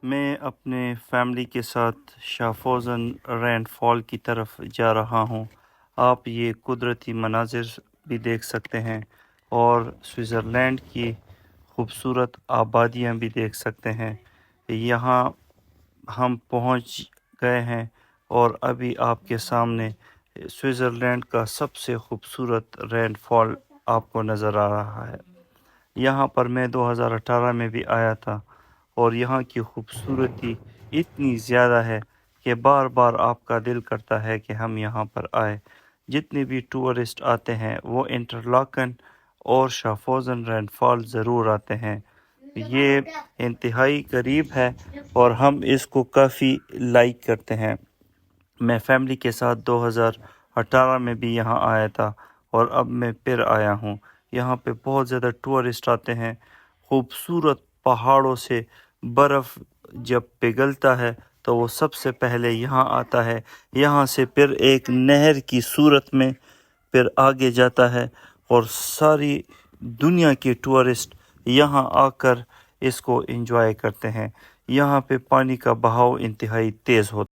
میں اپنے فیملی کے ساتھ شاہفوزن رین فال کی طرف جا رہا ہوں۔ آپ یہ قدرتی مناظر بھی دیکھ سکتے ہیں اور سوئٹزرلینڈ کی خوبصورت آبادیاں بھی دیکھ سکتے ہیں۔ یہاں ہم پہنچ گئے ہیں اور ابھی آپ کے سامنے سوئٹزرلینڈ کا سب سے خوبصورت رین فال آپ کو نظر آ رہا ہے۔ یہاں پر میں 2018 میں بھی آیا تھا اور یہاں کی خوبصورتی اتنی زیادہ ہے کہ بار بار آپ کا دل کرتا ہے کہ ہم یہاں پر آئے۔ جتنے بھی ٹورسٹ آتے ہیں وہ انٹرلاکن اور شاہفوزن رین فال ضرور آتے ہیں۔ یہ انتہائی قریب ہے اور ہم اس کو کافی لائک کرتے ہیں۔ میں فیملی کے ساتھ 2018 میں بھی یہاں آیا تھا اور اب میں پھر آیا ہوں۔ یہاں پہ بہت زیادہ ٹورسٹ آتے ہیں۔ خوبصورت پہاڑوں سے برف جب پگھلتا ہے تو وہ سب سے پہلے یہاں آتا ہے۔ یہاں سے پھر ایک نہر کی صورت میں پھر آگے جاتا ہے اور ساری دنیا کے ٹورسٹ یہاں آ کر اس کو انجوائے کرتے ہیں۔ یہاں پہ پانی کا بہاؤ انتہائی تیز ہوتا ہے۔